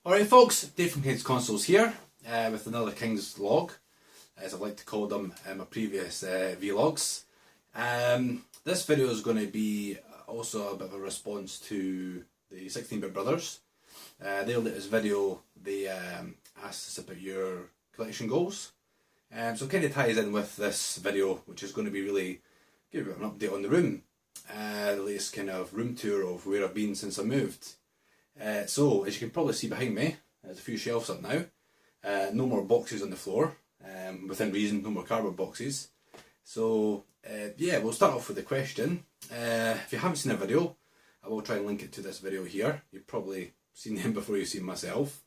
Alright folks, Dave from Kingsconsoles here with another King's vlog, as I like to call them in my previous vlogs. This video is going to be also a bit of a response to the 16-bit brothers. Their latest video, they asked us about your collection goals. So it kind of ties in with this video, which is going to be really give you an update on the room. The latest kind of room tour of where I've been since I moved. So, as you can probably see behind me, there's a few shelves up now. No more boxes on the floor, within reason, no more cardboard boxes. So, yeah, we'll start off with the question. If you haven't seen a video, I will try and link it to this video here. You've probably seen them before you've seen myself.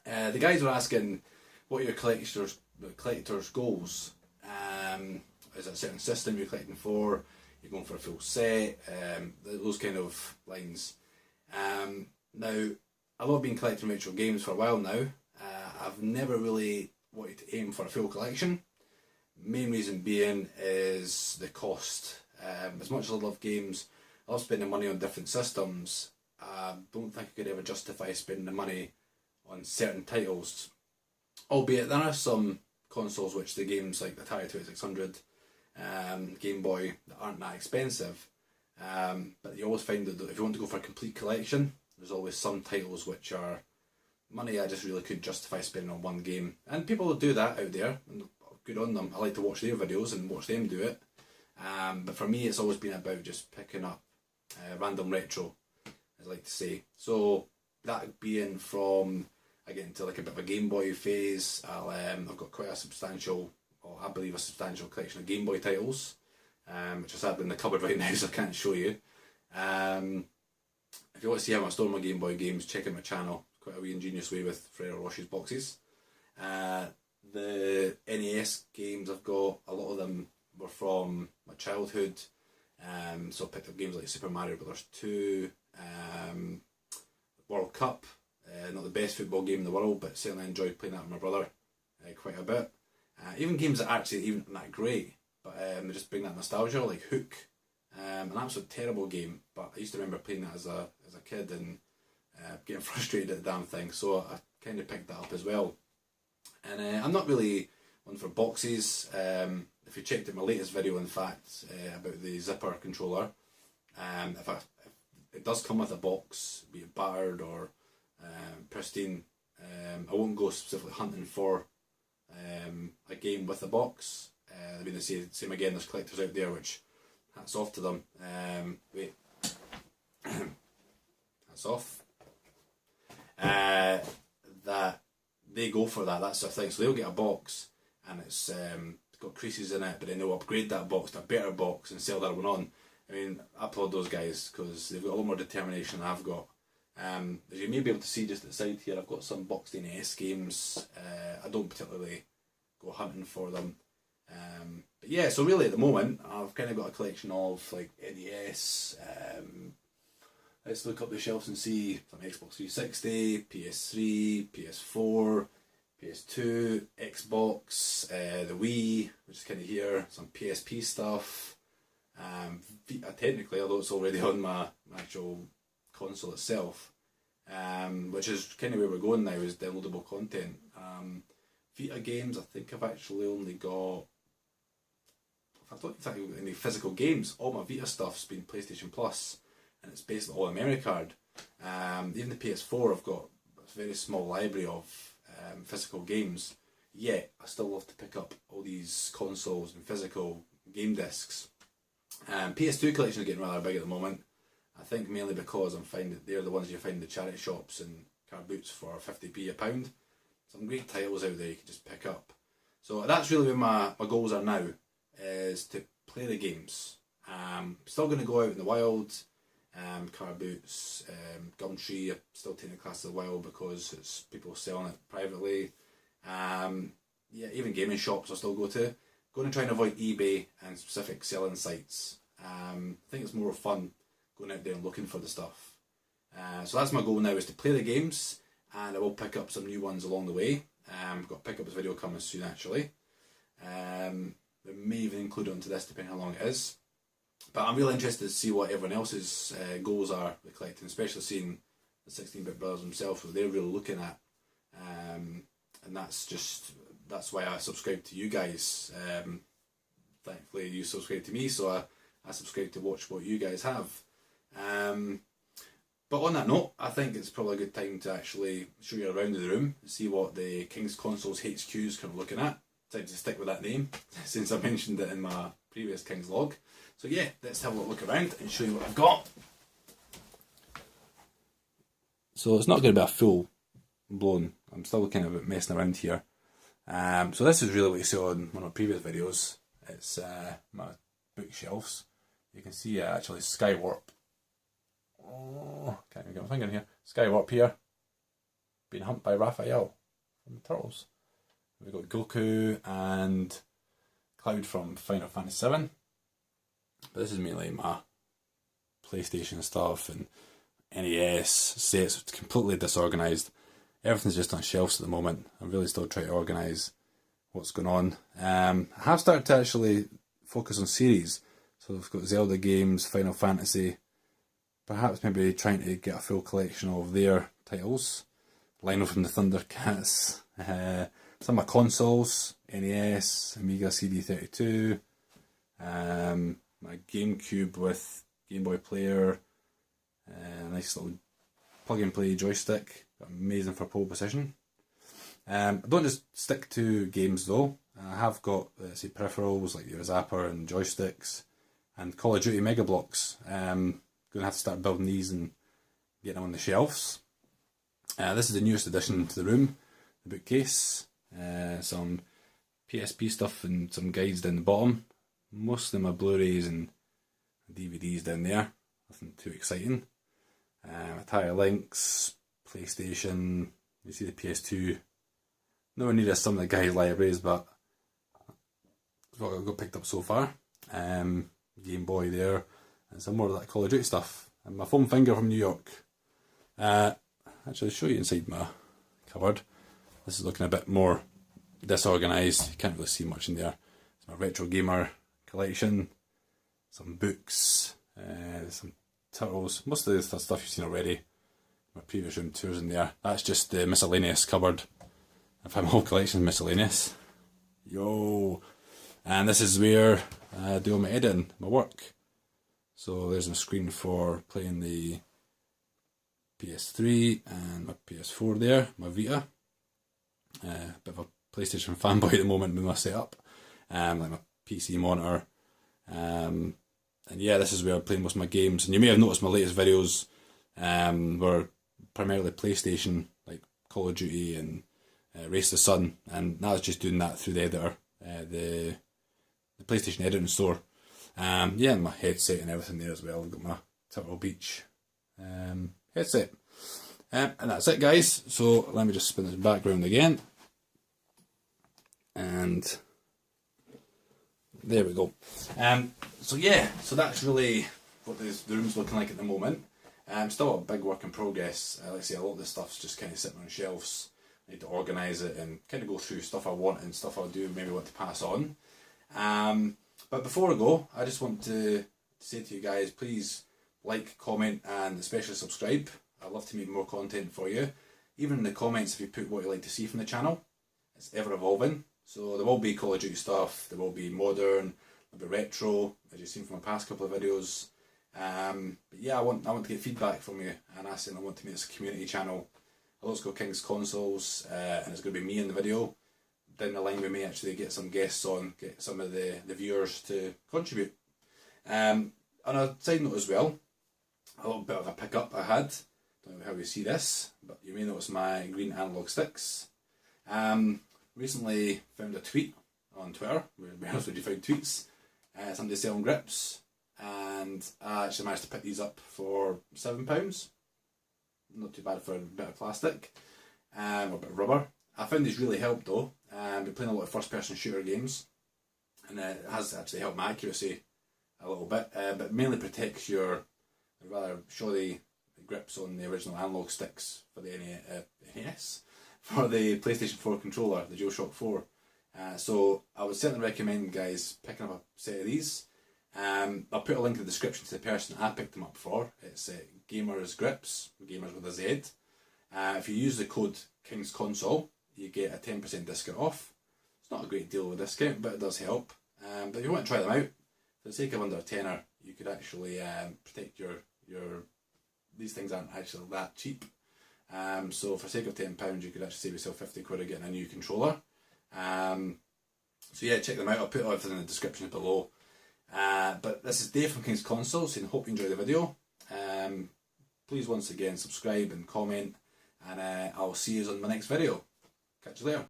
The guys were asking, what are your collector's goals? Is it a certain system you're collecting for? You're going for a full set? Those kind of lines. Now, I love been collecting retro games for a while now. I've never really wanted to aim for a full collection. Main reason being is the cost. As much as I love games, I love spending money on different systems. I don't think I could ever justify spending the money on certain titles. Albeit there are some consoles which the games like the Atari 2600, Game Boy, that aren't that expensive. But you always find that if you want to go for a complete collection, there's always some titles which are money I just really couldn't justify spending on one game. And people will do that out there, and good on them. I like to watch their videos and watch them do it. But for me, it's always been about just picking up random retro, as I like to say. So that being from, I get into like a bit of a Game Boy phase. I've got quite a substantial, or I believe a substantial collection of Game Boy titles. Which is sadly in the cupboard right now, so I can't show you. If you want to see how I store my Game Boy games, check out my channel. Quite a wee ingenious way with Ferrero Rocher's boxes. The NES games I've got, a lot of them were from my childhood. So I picked up games like Super Mario Bros. 2, World Cup. Not the best football game in the world, but certainly enjoyed playing that with my brother quite a bit. Even games that actually even that great. But they just bring that nostalgia, like Hook, an absolute terrible game. But I used to remember playing that as a kid and getting frustrated at the damn thing. So I kind of picked that up as well. And I'm not really one for boxes. If you checked out my latest video, in fact, about the zipper controller, if it does come with a box, be it battered or pristine, I won't go specifically hunting for a game with a box. I mean, the same again, there's collectors out there which, hats off to them. Wait. Hats off. That they go for that sort of thing. So they'll get a box and it's got creases in it, but then they'll upgrade that box to a better box and sell that one on. I mean, I applaud those guys because they've got a lot more determination than I've got. As you may be able to see just at the side here, I've got some boxed NES games. I don't particularly go hunting for them. But yeah, so really at the moment I've kind of got a collection of like NES. Let's look up the shelves and see some Xbox 360, PS3, PS4, PS2, Xbox, the Wii, which is kind of here, some PSP stuff. Vita technically, although it's already on my actual console itself, which is kind of where we're going now, is downloadable content. Vita games, I think I've actually only got, I don't think I've got any physical games. All my Vita stuff's been PlayStation Plus, and it's basically all a memory card. Even the PS4, I've got a very small library of physical games, yet I still love to pick up all these consoles and physical game discs. PS2 collection is getting rather big at the moment. I think mainly because I'm finding that they're the ones you find in the charity shops and car boots for 50p a pound. Some great titles out there you can just pick up. So that's really where my goals are now, is to play the games. Still going to go out in the wild, car boots, Gumtree, I'm still taking the class as well because it's people selling it privately. Yeah, even gaming shops I'll still go to. Going to try and avoid eBay and specific selling sites. I think it's more fun going out there and looking for the stuff. So that's my goal now, is to play the games, and I will pick up some new ones along the way. I've got a pick up this video coming soon actually. We may even include it onto this depending how long it is. But I'm really interested to see what everyone else's goals are with collecting, especially seeing the 16-bit brothers themselves, what they're really looking at. And that's why I subscribe to you guys. Thankfully you subscribe to me, so I subscribe to watch what you guys have. But on that note, I think it's probably a good time to actually show you around the room and see what the Kingsconsoles HQ is kind of looking at. Time to stick with that name since I mentioned it in my previous Kings log. So yeah, let's have a look around and show you what I've got. So it's not going to be a full blown, I'm still kind of messing around here. So this is really what you saw in one of my previous videos. It's my bookshelves. You can see actually Skywarp. Oh, can't even get my finger in here. Skywarp here, being humped by Raphael from the Turtles. We've got Goku and Cloud from Final Fantasy VII. But this is mainly my PlayStation stuff and NES sets, completely disorganised. Everything's just on shelves at the moment. I'm really still trying to organise what's going on. I have started to actually focus on series. So we've got Zelda games, Final Fantasy, perhaps maybe trying to get a full collection of their titles. Lionel from the Thundercats, some of my consoles, NES, Amiga CD32, my GameCube with Game Boy Player, nice little plug and play joystick, amazing for pole position. I don't just stick to games though. I have got say peripherals like your Zapper and joysticks and Call of Duty Mega Blocks. Going to have to start building these and getting them on the shelves. This is the newest addition to the room, the bookcase. Some PSP stuff and some guides down the bottom. Most of my Blu-rays and DVDs down there. Nothing too exciting. Attire links, PlayStation. You see the PS2. Nowhere near some of the guys' libraries, but that's what I've got picked up so far. Game Boy there, and some more of that Call of Duty stuff. And my foam finger from New York. Actually, I'll show you inside my cupboard. This is looking a bit more disorganised. You can't really see much in there. It's my retro gamer collection. Some books. Some Turtles. Most of the stuff you've seen already. My previous room tours in there. That's just the miscellaneous cupboard. I've had my whole collection miscellaneous. Yo! And this is where I do all my editing, my work. So there's my screen for playing the PS3 and my PS4 there, my Vita. Bit of a PlayStation fanboy at the moment with my setup. Like my PC monitor. And yeah, this is where I play most of my games. And you may have noticed my latest videos were primarily PlayStation, like Call of Duty and Race the Sun. And I was just doing that through the editor, the PlayStation editing store. Yeah, and my headset and everything there as well. I've got my Turtle Beach headset. And that's it, guys. So let me just spin this background again. And there we go. So yeah, so that's really what the room's looking like at the moment. Still a big work in progress. Like I say, a lot of this stuff's just kind of sitting on shelves. I need to organise it and kind of go through stuff I want and stuff I do maybe want to pass on. But before I go, I just want to say to you guys, please like, comment and especially subscribe. I'd love to make more content for you. Even in the comments, if you put what you'd like to see from the channel, it's ever evolving. So there will be Call of Duty stuff, there will be modern, there'll be retro, as you've seen from my past couple of videos. But yeah, I want to get feedback from you, and I want to make this a community channel. I'll also go Kingsconsoles, and it's going to be me in the video. Down the line we may actually get some guests on, get some of the viewers to contribute. On a side note as well, a little bit of a pickup I had. Don't know how you see this, but you may notice my green analog sticks. Recently found a tweet on Twitter, where else would you find tweets? Somebody selling grips, and I actually managed to pick these up for £7. Not too bad for a bit of plastic, or a bit of rubber. I found these really helped though. I've been playing a lot of first person shooter games, and it has actually helped my accuracy a little bit, but mainly protects your rather shoddy grips on the original analog sticks for the NES, for the PlayStation 4 controller, the DualShock 4. So I would certainly recommend guys picking up a set of these. I'll put a link in the description to the person I picked them up for. It's Gamers Grips, Gamers with a Z. If you use the code Kingsconsole, you get a 10% discount off. It's not a great deal of a discount, but it does help. But if you want to try them out, for the sake of under a tenner, you could actually protect your. These things aren't actually that cheap. So for the sake of £10, you could actually save yourself 50 quid of getting a new controller. So yeah, check them out. I'll put everything in the description below. But this is Dave from Kingsconsoles, and hope you enjoy the video. Please once again subscribe and comment, and I'll see you on my next video. Catch you later.